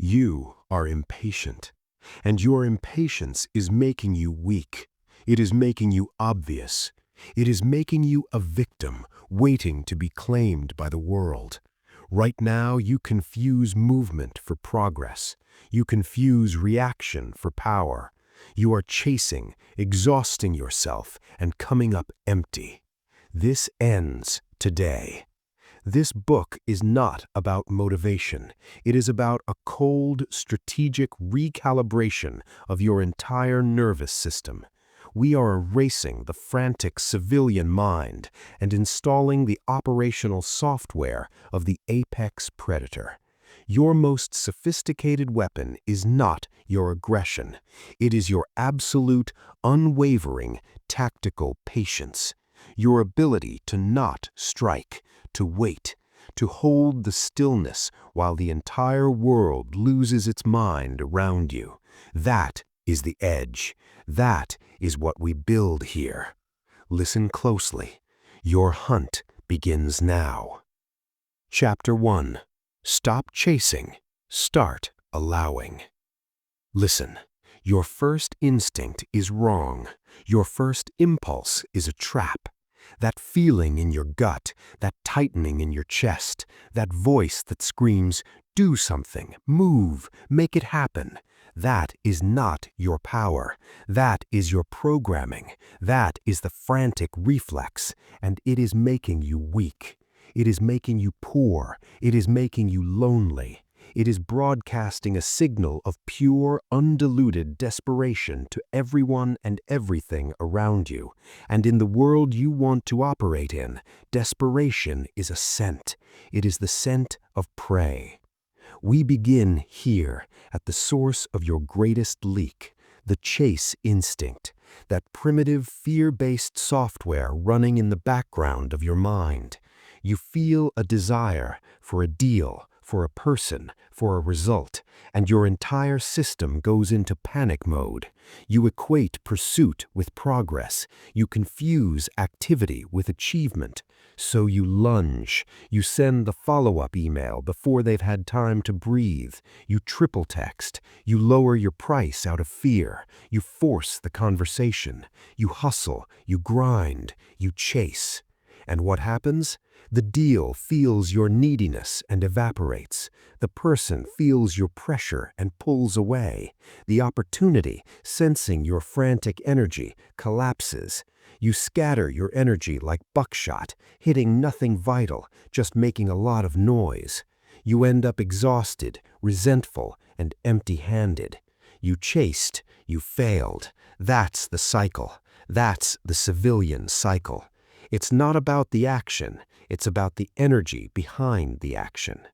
You are impatient, and your impatience is making you weak. It is making you obvious. It is making you a victim waiting to be claimed by the world. Right now, you confuse movement for progress. You confuse reaction for power. You are chasing, exhausting yourself, and coming up empty. This ends today. This book is not about motivation. It is about a cold, strategic recalibration of your entire nervous system. We are erasing the frantic civilian mind and installing the operational software of the apex predator. Your most sophisticated weapon is not your aggression. It is your absolute, unwavering, tactical patience. Your ability to not strike, to wait, to hold the stillness while the entire world loses its mind around you. That is the edge. That is what we build here. Listen closely. Your hunt begins now. Chapter 1. Stop chasing. Start allowing. Listen. Your first instinct is wrong. Your first impulse is a trap. That feeling in your gut, that tightening in your chest, that voice that screams, "Do something, move, make it happen." That is not your power. That is your programming. That is the frantic reflex, and it is making you weak. It is making you poor. It is making you lonely. It is broadcasting a signal of pure, undiluted desperation to everyone and everything around you. And in the world you want to operate in, desperation is a scent. It is the scent of prey. We begin here, at the source of your greatest leak, the chase instinct, that primitive fear-based software running in the background of your mind. You feel a desire for a deal, for a person, for a result, and your entire system goes into panic mode. You equate pursuit with progress. You confuse activity with achievement. So you lunge. You send the follow-up email before they've had time to breathe. You triple text. You lower your price out of fear. You force the conversation. You hustle. You grind. You chase. And what happens? The deal feels your neediness and evaporates. The person feels your pressure and pulls away. The opportunity, sensing your frantic energy, collapses. You scatter your energy like buckshot, hitting nothing vital, just making a lot of noise. You end up exhausted, resentful, and empty-handed. You chased, you failed. That's the cycle. That's the civilian cycle. It's not about the action, it's about the energy behind the action.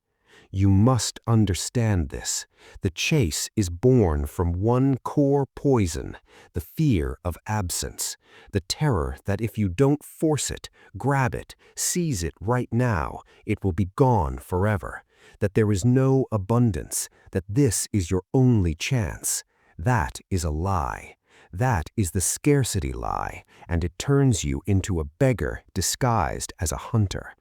You must understand this. The chase is born from one core poison, the fear of absence, the terror that if you don't force it, grab it, seize it right now, it will be gone forever, that there is no abundance, that this is your only chance. That is a lie. That is the scarcity lie, and it turns you into a beggar disguised as a hunter.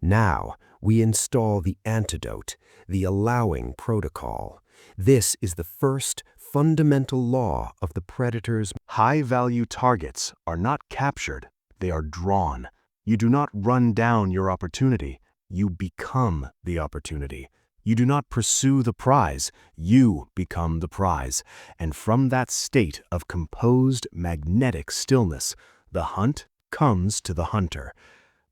Now, we install the antidote, the allowing protocol. This is the first fundamental law of the predator's. High-value targets are not captured, they are drawn. You do not run down your opportunity, you become the opportunity. You do not pursue the prize, you become the prize. And from that state of composed, magnetic stillness, the hunt comes to the hunter.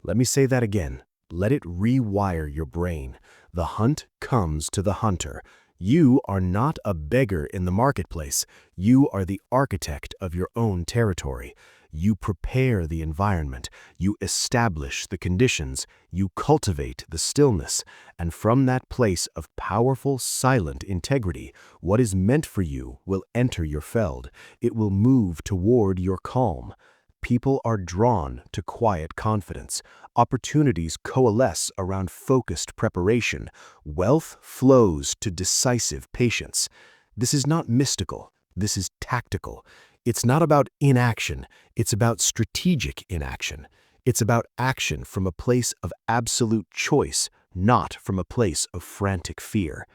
Let me say that again. Let it rewire your brain. The hunt comes to the hunter. You are not a beggar in the marketplace. You are the architect of your own territory. You prepare the environment, you establish the conditions, you cultivate the stillness, and from that place of powerful, silent integrity, what is meant for you will enter your feld. It will move toward your calm. People are drawn to quiet confidence. Opportunities coalesce around focused preparation. Wealth flows to decisive patience. This is not mystical. This is tactical. It's not about inaction, it's about strategic inaction. It's about action from a place of absolute choice, not from a place of frantic fear.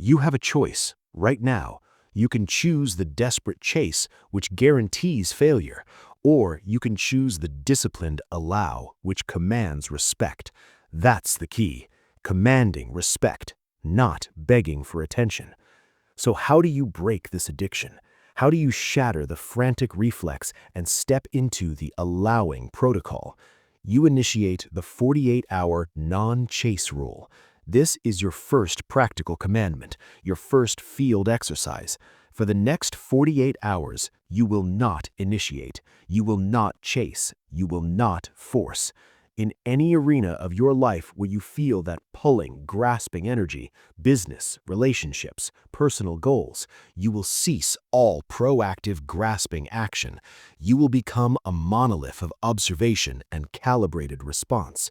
You have a choice. Right now, you can choose the desperate chase, which guarantees failure, or you can choose the disciplined allow, which commands respect. That's the key. Commanding respect, not begging for attention. So how do you break this addiction? How do you shatter the frantic reflex and step into the allowing protocol? You initiate the 48-hour non-chase rule. This is your first practical commandment, your first field exercise. For the next 48 hours, you will not initiate, you will not chase, you will not force. In any arena of your life where you feel that pulling, grasping energy, business, relationships, personal goals, you will cease all proactive grasping action. You will become a monolith of observation and calibrated response.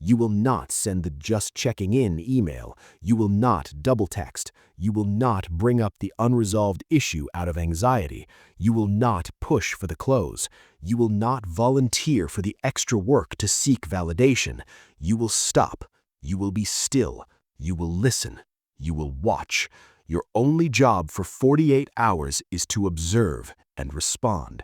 You will not send the just checking in email. You will not double text. You will not bring up the unresolved issue out of anxiety. You will not push for the close. You will not volunteer for the extra work to seek validation. You will stop. You will be still. You will listen. You will watch. Your only job for 48 hours is to observe and respond.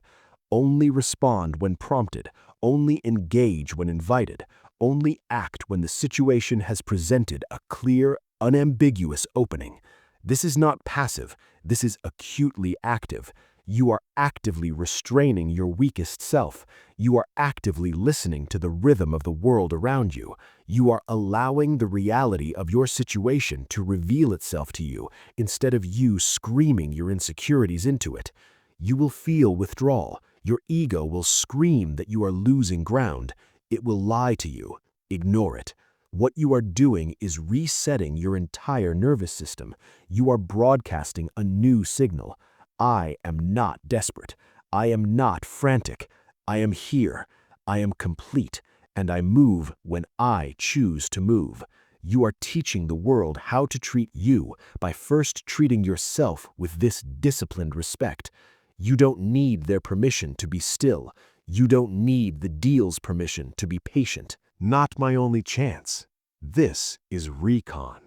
Only respond when prompted. Only engage when invited. Only act when the situation has presented a clear, unambiguous opening. This is not passive. This is acutely active. You are actively restraining your weakest self. You are actively listening to the rhythm of the world around you. You are allowing the reality of your situation to reveal itself to you instead of you screaming your insecurities into it. You will feel withdrawal. Your ego will scream that you are losing ground. It will lie to you. Ignore it. What you are doing is resetting your entire nervous system. You are broadcasting a new signal. I am not desperate. I am not frantic. I am here. I am complete. And I move when I choose to move. You are teaching the world how to treat you by first treating yourself with this disciplined respect. You don't need their permission to be still. You don't need the deal's permission to be patient. Not my only chance. This is recon.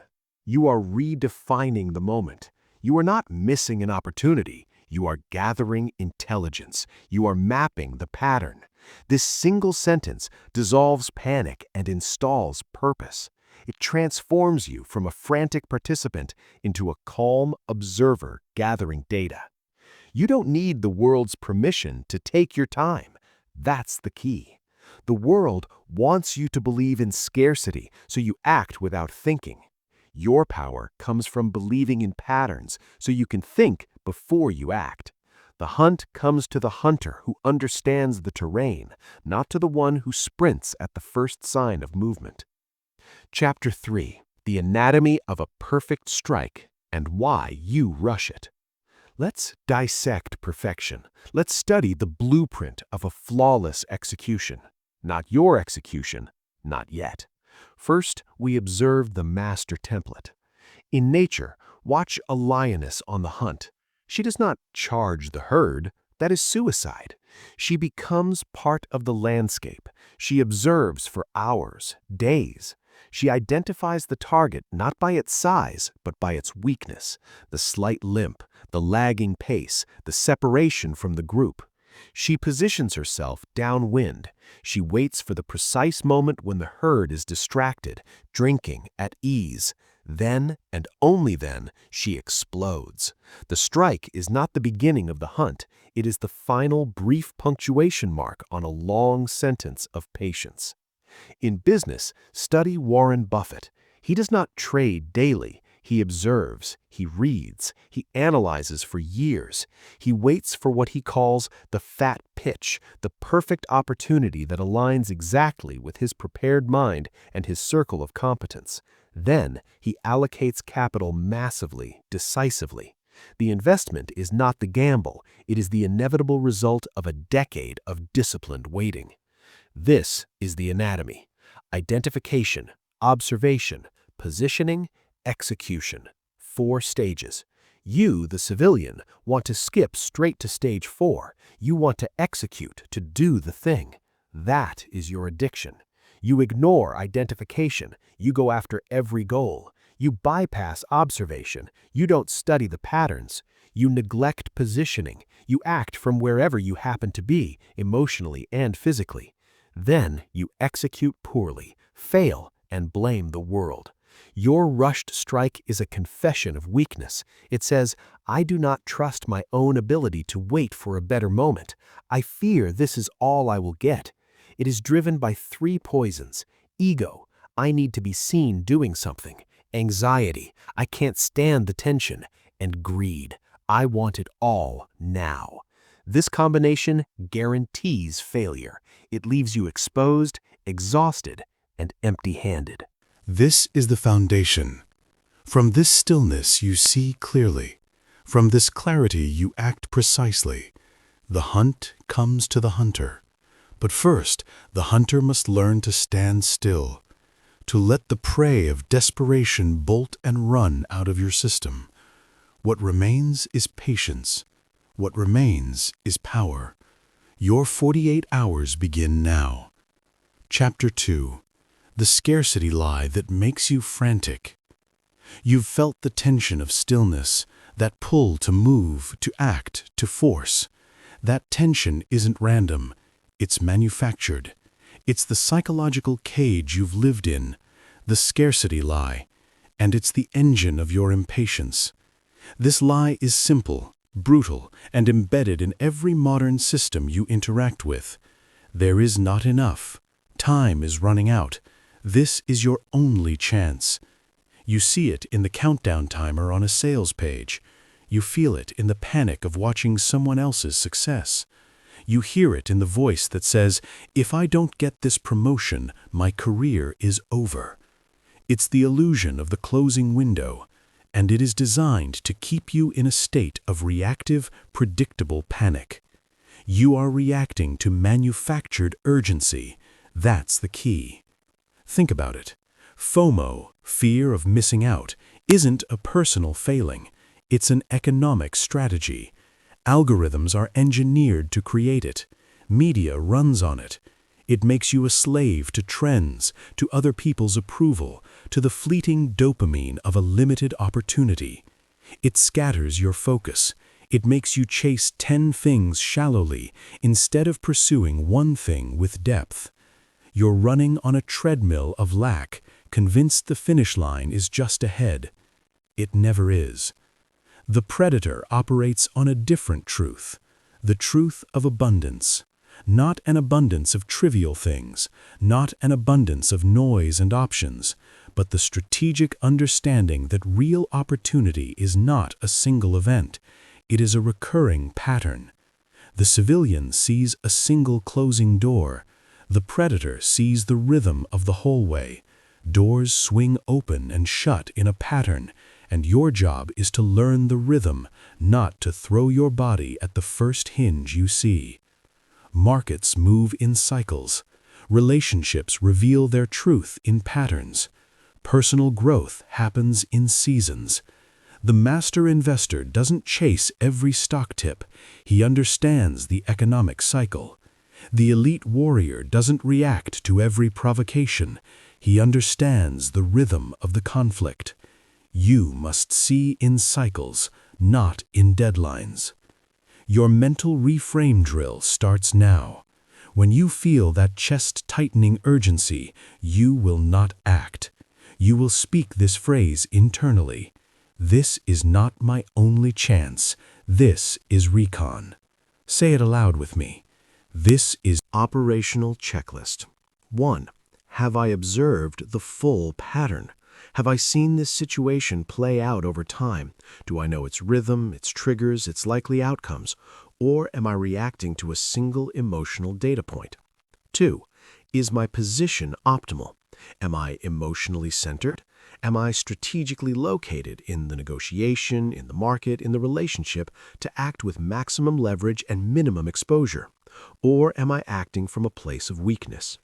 You are redefining the moment. You are not missing an opportunity. You are gathering intelligence. You are mapping the pattern. This single sentence dissolves panic and installs purpose. It transforms you from a frantic participant into a calm observer gathering data. You don't need the world's permission to take your time. That's the key. The world wants you to believe in scarcity, so you act without thinking. Your power comes from believing in patterns, so you can think before you act. The hunt comes to the hunter who understands the terrain, not to the one who sprints at the first sign of movement. Chapter 3. The Anatomy of a Perfect Strike and Why You Rush It. Let's dissect perfection. Let's study the blueprint of a flawless execution. Not your execution, not yet. First, we observe the master template. In nature, watch a lioness on the hunt. She does not charge the herd. That is suicide. She becomes part of the landscape. She observes for hours, days. She identifies the target not by its size, but by its weakness, the slight limp, the lagging pace, the separation from the group. She positions herself downwind. She waits for the precise moment when the herd is distracted, drinking, at ease. Then, and only then, she explodes. The strike is not the beginning of the hunt. It is the final brief punctuation mark on a long sentence of patience. In business, study Warren Buffett. He does not trade daily. He observes, he reads, he analyzes for years. He waits for what he calls the fat pitch, the perfect opportunity that aligns exactly with his prepared mind and his circle of competence. Then he allocates capital massively, decisively. The investment is not the gamble. It is the inevitable result of a decade of disciplined waiting. This is the anatomy: identification, observation, positioning, execution. 4 stages. You, the civilian, want to skip straight to stage 4. You want to execute, to do the thing. That is your addiction. You ignore identification. You go after every goal. You bypass observation. You don't study the patterns. You neglect positioning. You act from wherever you happen to be, emotionally and physically. Then you execute poorly, fail, and blame the world. Your rushed strike is a confession of weakness. It says, I do not trust my own ability to wait for a better moment. I fear this is all I will get. It is driven by three poisons: ego, I need to be seen doing something; anxiety, I can't stand the tension; and greed, I want it all now. This combination guarantees failure. It leaves you exposed, exhausted, and empty-handed. This is the foundation. From this stillness you see clearly. From this clarity you act precisely. The hunt comes to the hunter. But first, the hunter must learn to stand still, to let the prey of desperation bolt and run out of your system. What remains is patience. What remains is power. Your 48 hours begin now. Chapter 2. The scarcity lie that makes you frantic. You've felt the tension of stillness, that pull to move, to act, to force. That tension isn't random. It's manufactured. It's the psychological cage you've lived in, the scarcity lie, and it's the engine of your impatience. This lie is simple, brutal, and embedded in every modern system you interact with. There is not enough. Time is running out. This is your only chance. You see it in the countdown timer on a sales page. You feel it in the panic of watching someone else's success. You hear it in the voice that says, if I don't get this promotion, my career is over. It's the illusion of the closing window, and it is designed to keep you in a state of reactive, predictable panic. You are reacting to manufactured urgency. That's the key. Think about it. FOMO, fear of missing out, isn't a personal failing. It's an economic strategy. Algorithms are engineered to create it. Media runs on it. It makes you a slave to trends, to other people's approval, to the fleeting dopamine of a limited opportunity. It scatters your focus. It makes you chase 10 things shallowly instead of pursuing one thing with depth. You're running on a treadmill of lack, convinced the finish line is just ahead. It never is. The predator operates on a different truth, the truth of abundance. Not an abundance of trivial things, not an abundance of noise and options, but the strategic understanding that real opportunity is not a single event. It is a recurring pattern. The civilian sees a single closing door. The predator sees the rhythm of the hallway. Doors swing open and shut in a pattern, and your job is to learn the rhythm, not to throw your body at the first hinge you see. Markets move in cycles. Relationships reveal their truth in patterns. Personal growth happens in seasons. The master investor doesn't chase every stock tip. He understands the economic cycle. The elite warrior doesn't react to every provocation. He understands the rhythm of the conflict. You must see in cycles, not in deadlines. Your mental reframe drill starts now. When you feel that chest-tightening urgency, you will not act. You will speak this phrase internally. This is not my only chance. This is recon. Say it aloud with me. This is Operational checklist. 1. Have I observed the full pattern? Have I seen this situation play out over time? Do I know its rhythm, its triggers, its likely outcomes? Or am I reacting to a single emotional data point? 2. Is my position optimal? Am I emotionally centered? Am I strategically located in the negotiation, in the market, in the relationship to act with maximum leverage and minimum exposure? Or am I acting from a place of weakness?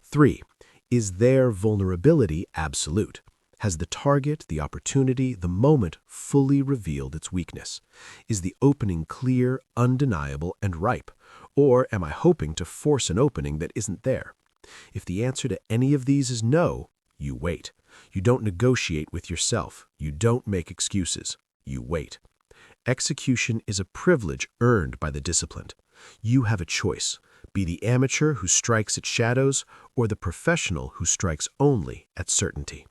3. Is their vulnerability absolute? Has the target, the opportunity, the moment fully revealed its weakness? Is the opening clear, undeniable, and ripe? Or am I hoping to force an opening that isn't there? If the answer to any of these is no, you wait. You don't negotiate with yourself. You don't make excuses. You wait. Execution is a privilege earned by the disciplined. You have a choice. Be the amateur who strikes at shadows or the professional who strikes only at certainty.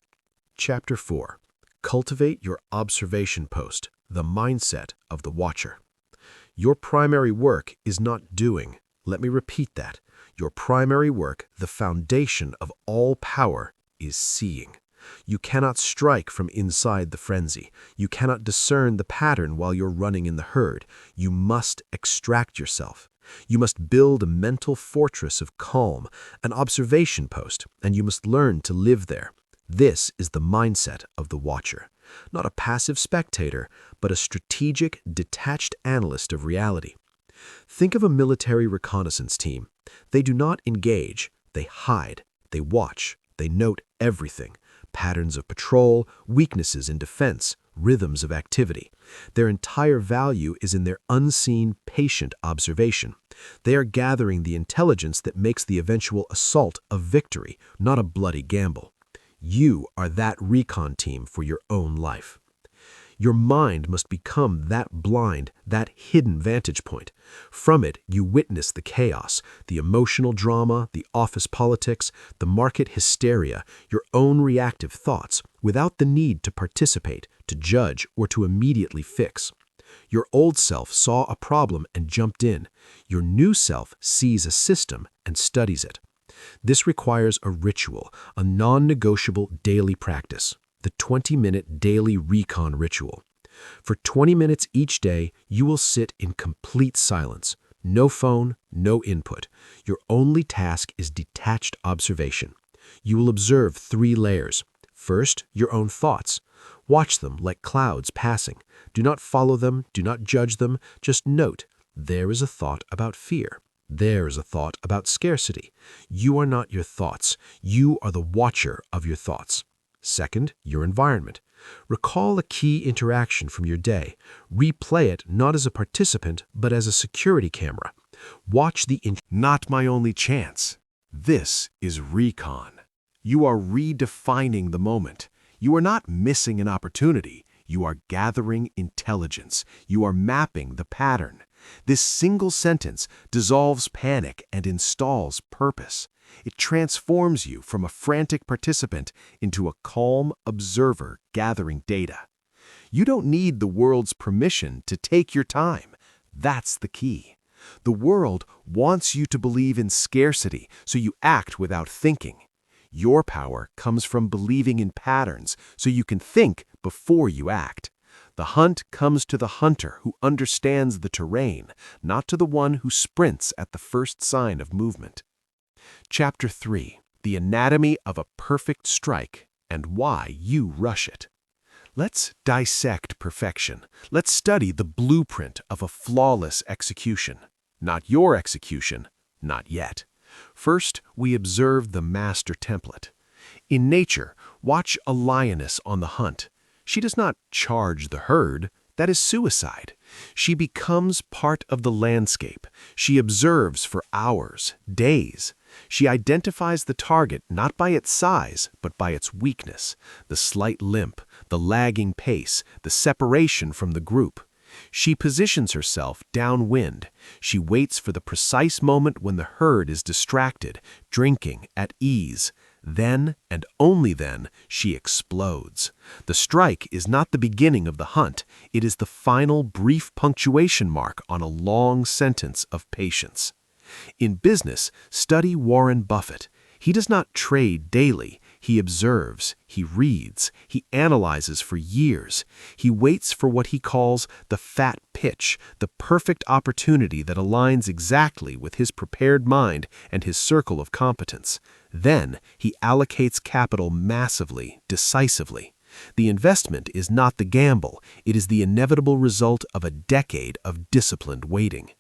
Chapter 4. Cultivate your observation post, the mindset of the watcher. Your primary work is not doing. Let me repeat that. Your primary work, the foundation of all power, is seeing. You cannot strike from inside the frenzy. You cannot discern the pattern while you're running in the herd. You must extract yourself. You must build a mental fortress of calm, an observation post, and you must learn to live there. This is the mindset of the watcher. Not a passive spectator, but a strategic, detached analyst of reality. Think of a military reconnaissance team. They do not engage. They hide. They watch. They note everything. Patterns of patrol, weaknesses in defense, rhythms of activity. Their entire value is in their unseen, patient observation. They are gathering the intelligence that makes the eventual assault a victory, not a bloody gamble. You are that recon team for your own life. Your mind must become that blind, that hidden vantage point. From it, you witness the chaos, the emotional drama, the office politics, the market hysteria, your own reactive thoughts, without the need to participate, to judge, or to immediately fix. Your old self saw a problem and jumped in. Your new self sees a system and studies it. This requires a ritual, a non-negotiable daily practice, the 20-minute daily recon ritual. For 20 minutes each day, you will sit in complete silence. No phone, no input. Your only task is detached observation. You will observe 3 layers. First, your own thoughts. Watch them like clouds passing. Do not follow them, do not judge them, just note, there is a thought about fear. There is a thought about scarcity. You are not your thoughts. You are the watcher of your thoughts. Second, your environment. Recall a key interaction from your day. Replay it not as a participant, but as a security camera. Watch the Not my only chance. This is recon. You are redefining the moment. You are not missing an opportunity. You are gathering intelligence. You are mapping the pattern. This single sentence dissolves panic and installs purpose. It transforms you from a frantic participant into a calm observer gathering data. You don't need the world's permission to take your time. That's the key. The world wants you to believe in scarcity, so you act without thinking. Your power comes from believing in patterns, so you can think before you act. The hunt comes to the hunter who understands the terrain, not to the one who sprints at the first sign of movement. Chapter 3. The Anatomy of a Perfect Strike and Why You Rush It. Let's dissect perfection. Let's study the blueprint of a flawless execution. Not your execution, not yet. First, we observe the master template. In nature, watch a lioness on the hunt. She does not charge the herd. That is suicide. She becomes part of the landscape. She observes for hours, days. She identifies the target not by its size, but by its weakness, the slight limp, the lagging pace, the separation from the group. She positions herself downwind. She waits for the precise moment when the herd is distracted, drinking, at ease. Then, and only then, she explodes. The strike is not the beginning of the hunt. It is the final brief punctuation mark on a long sentence of patience. In business, study Warren Buffett. He does not trade daily. He observes, he reads, he analyzes for years. He waits for what he calls the fat pitch, the perfect opportunity that aligns exactly with his prepared mind and his circle of competence. Then he allocates capital massively, decisively. The investment is not the gamble. It is the inevitable result of a decade of disciplined waiting.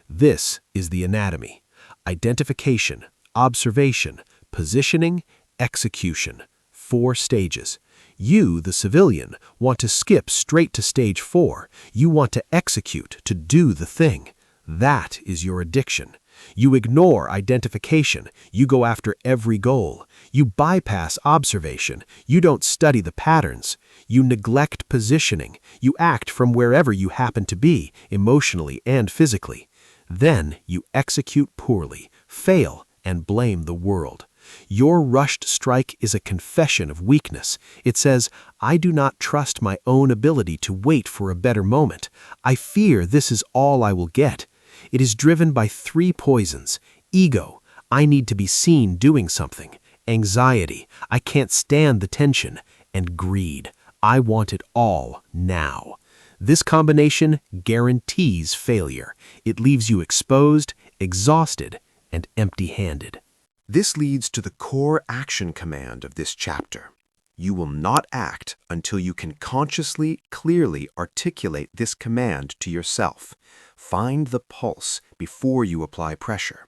This is the anatomy: identification, observation, positioning, execution. 4 stages. You, the civilian, want to skip straight to stage 4. You want to execute, to do the thing. That is your addiction. You ignore identification. You go after every goal. You bypass observation. You don't study the patterns. You neglect positioning. You act from wherever you happen to be, emotionally and physically. Then you execute poorly, fail, and blame the world. Your rushed strike is a confession of weakness. It says, I do not trust my own ability to wait for a better moment. I fear this is all I will get. It is driven by three poisons: ego, I need to be seen doing something; anxiety, I can't stand the tension; and greed, I want it all now. This combination guarantees failure. It leaves you exposed, exhausted, and empty-handed. This leads to the core action command of this chapter. You will not act until you can consciously, clearly articulate this command to yourself. Find the pulse before you apply pressure.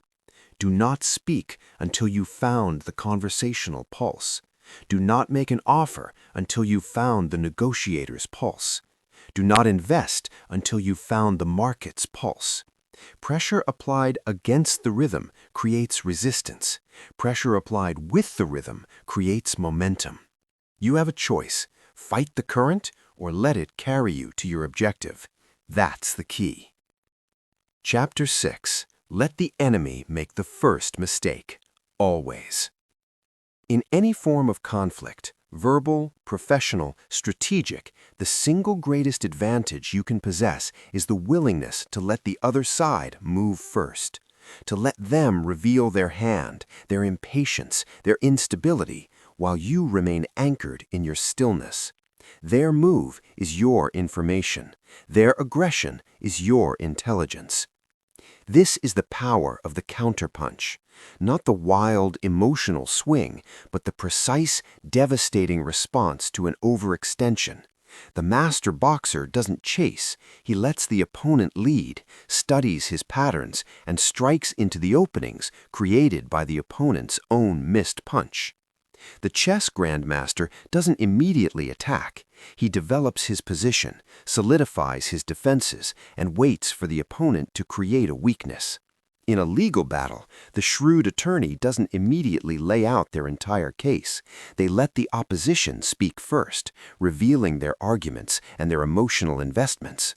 Do not speak until you've found the conversational pulse. Do not make an offer until you've found the negotiator's pulse. Do not invest until you've found the market's pulse. Pressure applied against the rhythm creates resistance. Pressure applied with the rhythm creates momentum. You have a choice: fight the current or let it carry you to your objective. That's the key. Chapter 6. Let the enemy make the first mistake. Always. In any form of conflict, verbal, professional, strategic, the single greatest advantage you can possess is the willingness to let the other side move first, to let them reveal their hand, their impatience, their instability, while you remain anchored in your stillness. Their move is your information. Their aggression is your intelligence. This is the power of the counterpunch. Not the wild, emotional swing, but the precise, devastating response to an overextension. The master boxer doesn't chase. He lets the opponent lead, studies his patterns, and strikes into the openings created by the opponent's own missed punch. The chess grandmaster doesn't immediately attack. He develops his position, solidifies his defenses, and waits for the opponent to create a weakness. In a legal battle, the shrewd attorney doesn't immediately lay out their entire case. They let the opposition speak first, revealing their arguments and their emotional investments.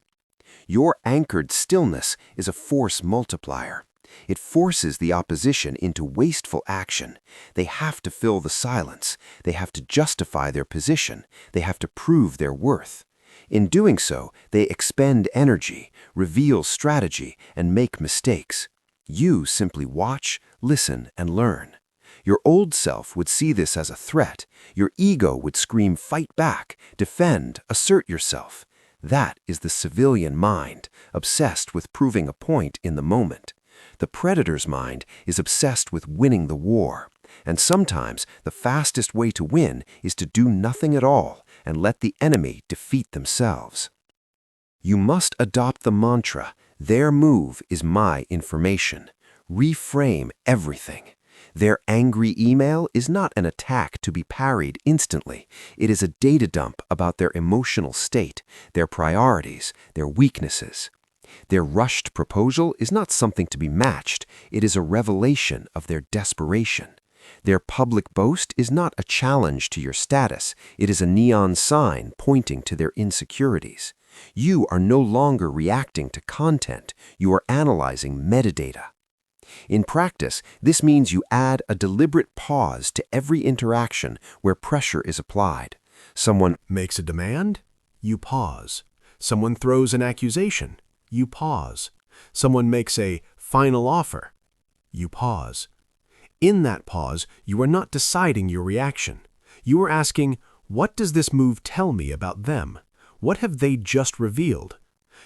Your anchored stillness is a force multiplier. It forces the opposition into wasteful action. They have to fill the silence. They have to justify their position. They have to prove their worth. In doing so, they expend energy, reveal strategy, and make mistakes. You simply watch, listen, and learn. Your old self would see this as a threat. Your ego would scream, fight back, defend, assert yourself. That is the civilian mind, obsessed with proving a point in the moment. The predator's mind is obsessed with winning the war. And sometimes the fastest way to win is to do nothing at all and let the enemy defeat themselves. You must adopt the mantra, their move is my information. Reframe everything. Their angry email is not an attack to be parried instantly. It is a data dump about their emotional state, their priorities, their weaknesses. Their rushed proposal is not something to be matched. It is a revelation of their desperation. Their public boast is not a challenge to your status. It is a neon sign pointing to their insecurities. You are no longer reacting to content. You are analyzing metadata. In practice, this means you add a deliberate pause to every interaction where pressure is applied. Someone makes a demand, you pause. Someone throws an accusation, you pause. Someone makes a final offer, you pause. In that pause, you are not deciding your reaction. You are asking, what does this move tell me about them? What have they just revealed?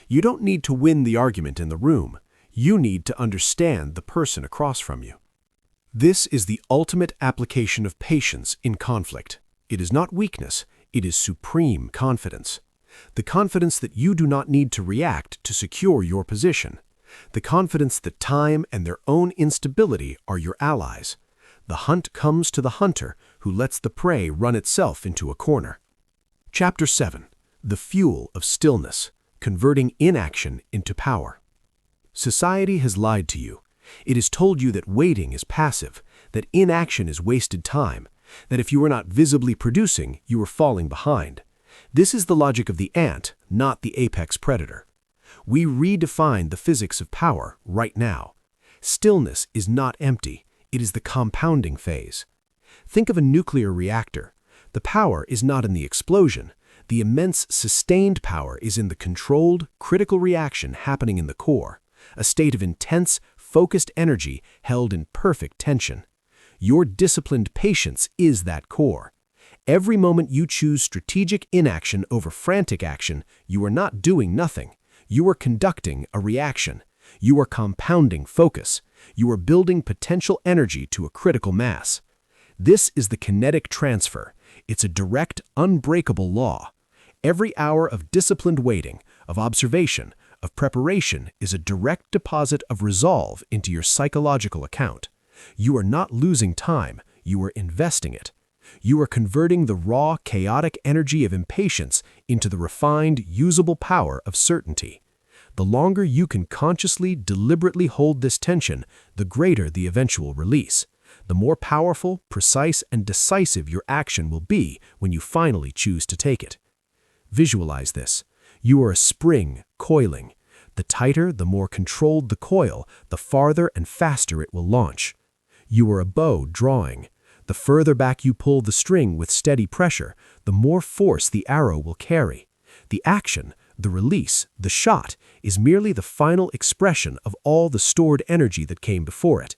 You don't need to win the argument in the room. You need to understand the person across from you. This is the ultimate application of patience in conflict. It is not weakness, it is supreme confidence. The confidence that you do not need to react to secure your position. The confidence that time and their own instability are your allies. The hunt comes to the hunter who lets the prey run itself into a corner. Chapter 7. The Fuel of Stillness, Converting Inaction into Power. Society has lied to you. It has told you that waiting is passive, that inaction is wasted time, that if you are not visibly producing, you are falling behind. This is the logic of the ant, not the apex predator. We redefine the physics of power right now. Stillness is not empty, it is the compounding phase. Think of a nuclear reactor. The power is not in the explosion. The immense sustained power is in the controlled, critical reaction happening in the core, a state of intense, focused energy held in perfect tension. Your disciplined patience is that core. Every moment you choose strategic inaction over frantic action, you are not doing nothing. You are conducting a reaction. You are compounding focus. You are building potential energy to a critical mass. This is the kinetic transfer. It's a direct, unbreakable law. Every hour of disciplined waiting, of observation, of preparation is a direct deposit of resolve into your psychological account. You are not losing time, you are investing it. You are converting the raw, chaotic energy of impatience into the refined, usable power of certainty. The longer you can consciously, deliberately hold this tension, the greater the eventual release. The more powerful, precise, and decisive your action will be when you finally choose to take it. Visualize this. You are a spring coiling. The tighter, the more controlled the coil, the farther and faster it will launch. You are a bow drawing. The further back you pull the string with steady pressure, the more force the arrow will carry. The action, the release, the shot, is merely the final expression of all the stored energy that came before it.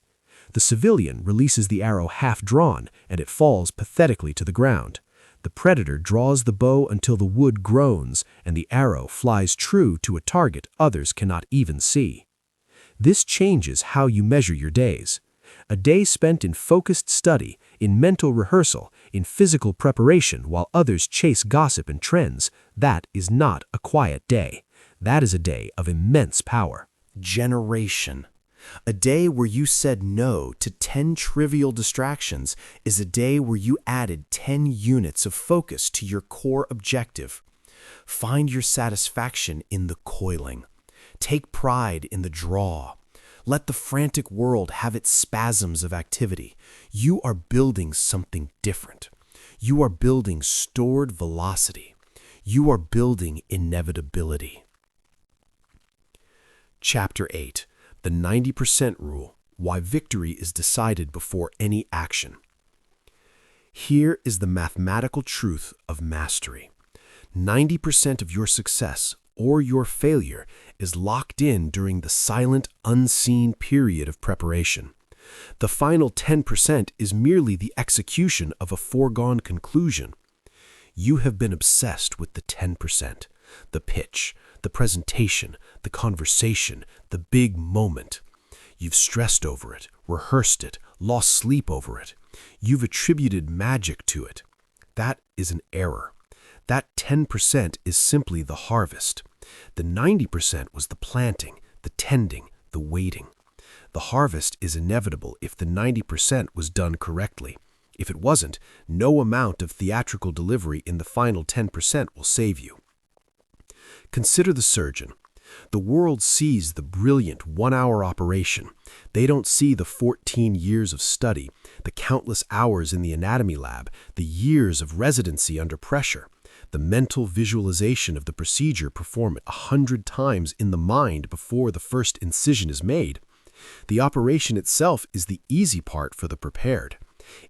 The civilian releases the arrow half-drawn, and it falls pathetically to the ground. The predator draws the bow until the wood groans, and the arrow flies true to a target others cannot even see. This changes how you measure your days. A day spent in focused study, in mental rehearsal, in physical preparation while others chase gossip and trends, that is not a quiet day. That is a day of immense power. Generation. A day where you said no to 10 trivial distractions is a day where you added 10 units of focus to your core objective. Find your satisfaction in the coiling. Take pride in the draw. Let the frantic world have its spasms of activity. You are building something different. You are building stored velocity. You are building inevitability. Chapter 8. The 90% Rule, Why Victory is Decided Before Any Action. Here is the mathematical truth of mastery. 90% of your success or your failure is locked in during the silent, unseen period of preparation. The final 10% is merely the execution of a foregone conclusion. You have been obsessed with the 10%, the pitch, the presentation, the conversation, the big moment. You've stressed over it, rehearsed it, lost sleep over it. You've attributed magic to it. That is an error. That 10% is simply the harvest. The 90% was the planting, the tending, the waiting. The harvest is inevitable if the 90% was done correctly. If it wasn't, no amount of theatrical delivery in the final 10% will save you. Consider the surgeon. The world sees the brilliant one-hour operation. They don't see the 14 years of study, the countless hours in the anatomy lab, the years of residency under pressure, the mental visualization of the procedure performed 100 times in the mind before the first incision is made. The operation itself is the easy part for the prepared.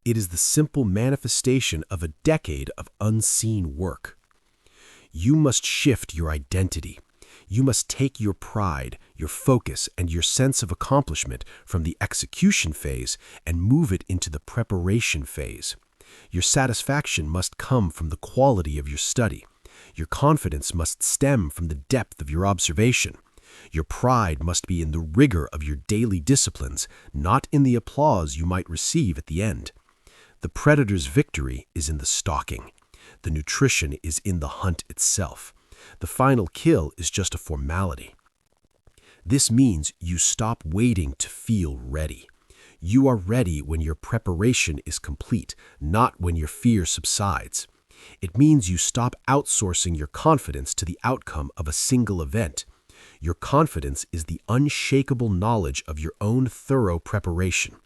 It is the simple manifestation of a decade of unseen work. You must shift your identity. You must take your pride, your focus, and your sense of accomplishment from the execution phase and move it into the preparation phase. Your satisfaction must come from the quality of your study. Your confidence must stem from the depth of your observation. Your pride must be in the rigor of your daily disciplines, not in the applause you might receive at the end. The predator's victory is in the stalking. The nutrition is in the hunt itself. The final kill is just a formality. This means you stop waiting to feel ready. You are ready when your preparation is complete, not when your fear subsides. It means you stop outsourcing your confidence to the outcome of a single event. Your confidence is the unshakable knowledge of your own thorough preparation.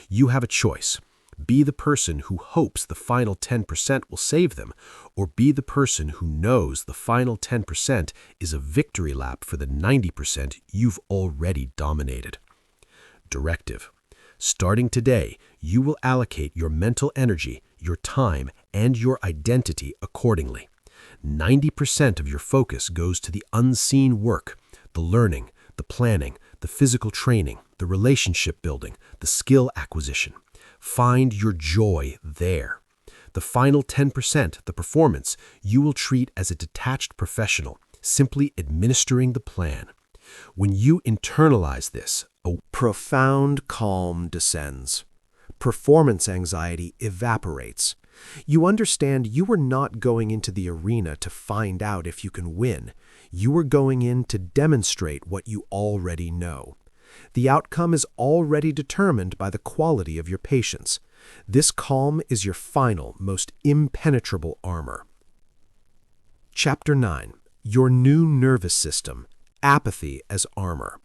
You have a choice. Be the person who hopes the final 10% will save them, or be the person who knows the final 10% is a victory lap for the 90% you've already dominated. Directive. Starting today, you will allocate your mental energy, your time, and your identity accordingly. 90% of your focus goes to the unseen work, the learning, the planning, the physical training, the relationship building, the skill acquisition. Find your joy there. The final 10%, the performance, you will treat as a detached professional, simply administering the plan. When you internalize this, a profound calm descends. Performance anxiety evaporates. You understand you are not going into the arena to find out if you can win. You are going in to demonstrate what you already know. The outcome is already determined by the quality of your patience. This calm is your final, most impenetrable armor. Chapter 9. Your new nervous system. Apathy as armor.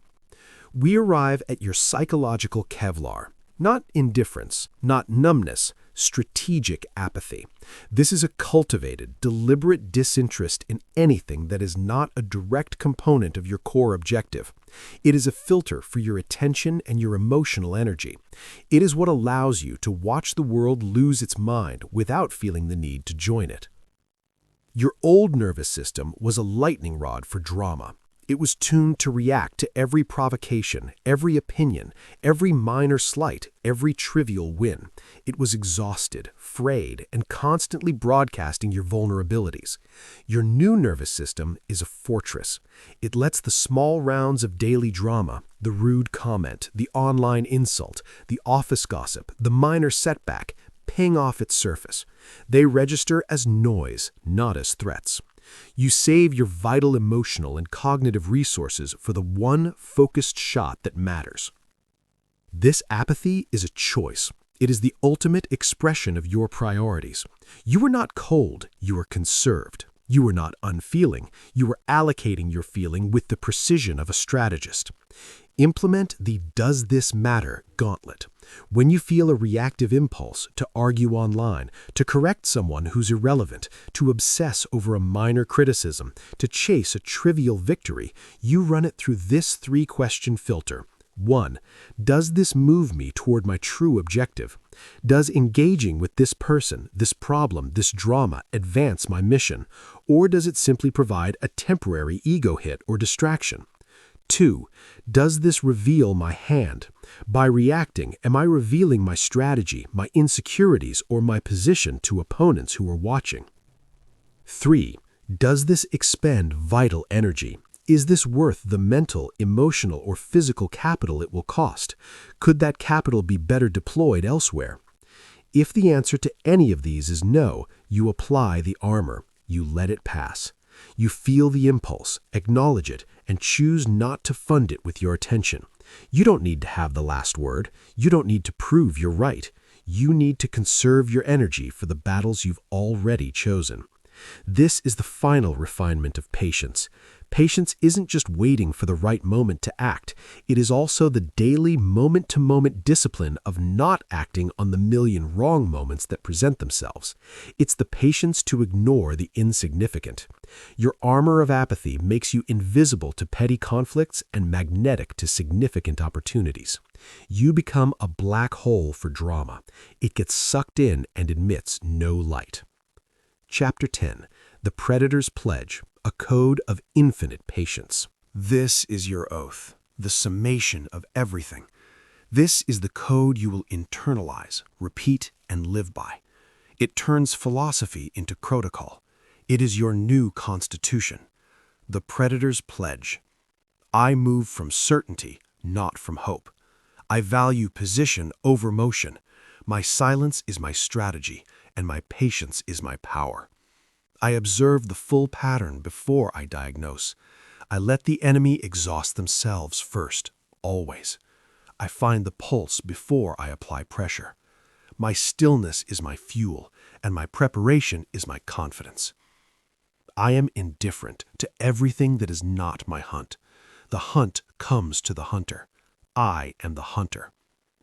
We arrive at your psychological Kevlar. Not indifference, not numbness, strategic apathy. This is a cultivated, deliberate disinterest in anything that is not a direct component of your core objective. It is a filter for your attention and your emotional energy. It is what allows you to watch the world lose its mind without feeling the need to join it. Your old nervous system was a lightning rod for drama. It was tuned to react to every provocation, every opinion, every minor slight, every trivial win. It was exhausted, frayed, and constantly broadcasting your vulnerabilities. Your new nervous system is a fortress. It lets the small rounds of daily drama, the rude comment, the online insult, the office gossip, the minor setback, ping off its surface. They register as noise, not as threats. You save your vital emotional and cognitive resources for the one focused shot that matters. This apathy is a choice. It is the ultimate expression of your priorities. You are not cold, you are conserved. You are not unfeeling, you are allocating your feeling with the precision of a strategist. Implement the "Does this matter?" gauntlet. When you feel a reactive impulse to argue online, to correct someone who's irrelevant, to obsess over a minor criticism, to chase a trivial victory, you run it through this 3-question filter. 1. Does this move me toward my true objective? Does engaging with this person, this problem, this drama advance my mission? Or does it simply provide a temporary ego hit or distraction? 2. Does this reveal my hand? By reacting, am I revealing my strategy, my insecurities, or my position to opponents who are watching? 3. Does this expend vital energy? Is this worth the mental, emotional, or physical capital it will cost? Could that capital be better deployed elsewhere? If the answer to any of these is no, you apply the armor. You let it pass. You feel the impulse, acknowledge it, and choose not to fund it with your attention. You don't need to have the last word. You don't need to prove you're right. You need to conserve your energy for the battles you've already chosen. This is the final refinement of patience. Patience isn't just waiting for the right moment to act. It is also the daily moment-to-moment discipline of not acting on the million wrong moments that present themselves. It's the patience to ignore the insignificant. Your armor of apathy makes you invisible to petty conflicts and magnetic to significant opportunities. You become a black hole for drama. It gets sucked in and emits no light. Chapter 10. The Predator's Pledge. A code of infinite patience. This is your oath, the summation of everything. This is the code you will internalize, repeat, and live by. It turns philosophy into protocol. It is your new constitution. The Predator's Pledge. I move from certainty, not from hope. I value position over motion. My silence is my strategy, and my patience is my power. I observe the full pattern before I diagnose. I let the enemy exhaust themselves first, always. I find the pulse before I apply pressure. My stillness is my fuel, and my preparation is my confidence. I am indifferent to everything that is not my hunt. The hunt comes to the hunter. I am the hunter.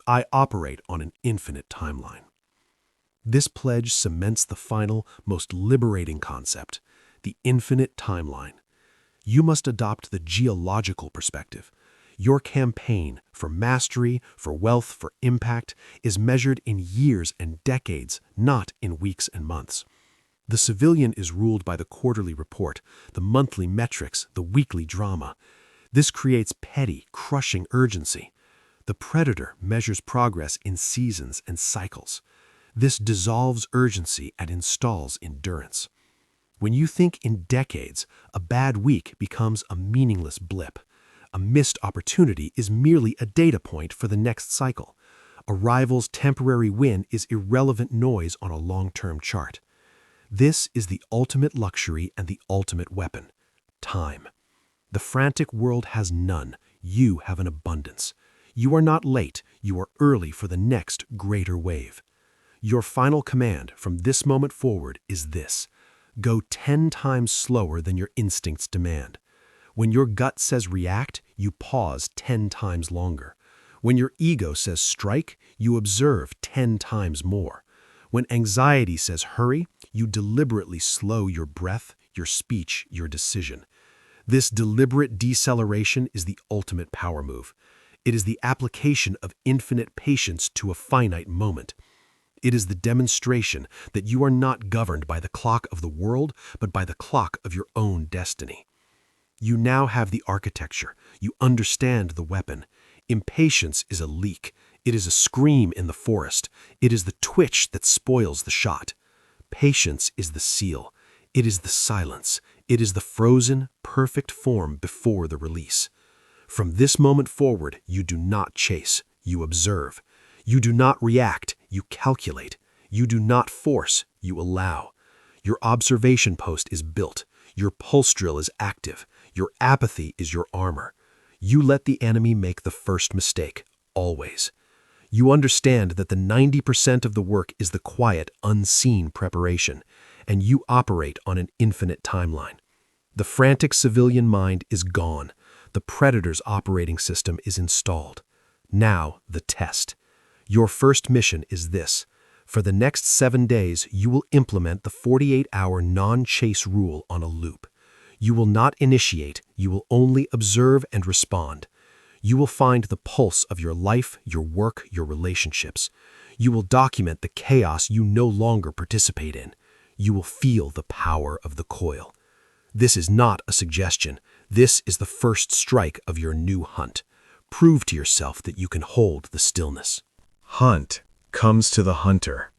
I operate on an infinite timeline. This pledge cements the final, most liberating concept, the infinite timeline. You must adopt the geological perspective. Your campaign for mastery, for wealth, for impact is measured in years and decades, not in weeks and months. The civilian is ruled by the quarterly report, the monthly metrics, the weekly drama. This creates petty, crushing urgency. The predator measures progress in seasons and cycles. This dissolves urgency and installs endurance. When you think in decades, a bad week becomes a meaningless blip. A missed opportunity is merely a data point for the next cycle. A rival's temporary win is irrelevant noise on a long-term chart. This is the ultimate luxury and the ultimate weapon: time. The frantic world has none. You have an abundance. You are not late. You are early for the next greater wave. Your final command from this moment forward is this: go 10 times slower than your instincts demand. When your gut says react, you pause 10 times longer. When your ego says strike, you observe 10 times more. When anxiety says hurry, you deliberately slow your breath, your speech, your decision. This deliberate deceleration is the ultimate power move. It is the application of infinite patience to a finite moment. It is the demonstration that you are not governed by the clock of the world, but by the clock of your own destiny. You now have the architecture. You understand the weapon. Impatience is a leak. It is a scream in the forest. It is the twitch that spoils the shot. Patience is the seal. It is the silence. It is the frozen, perfect form before the release. From this moment forward, you do not chase. You observe. You do not react. You calculate. You do not force. You allow. Your observation post is built. Your pulse drill is active. Your apathy is your armor. You let the enemy make the first mistake, always. You understand that the 90% of the work is the quiet, unseen preparation, and you operate on an infinite timeline. The frantic civilian mind is gone. The predator's operating system is installed. Now, the test. Your first mission is this: for the next 7 days, you will implement the 48-hour non-chase rule on a loop. You will not initiate, you will only observe and respond. You will find the pulse of your life, your work, your relationships. You will document the chaos you no longer participate in. You will feel the power of the coil. This is not a suggestion. This is the first strike of your new hunt. Prove to yourself that you can hold the stillness. Hunt comes to the hunter.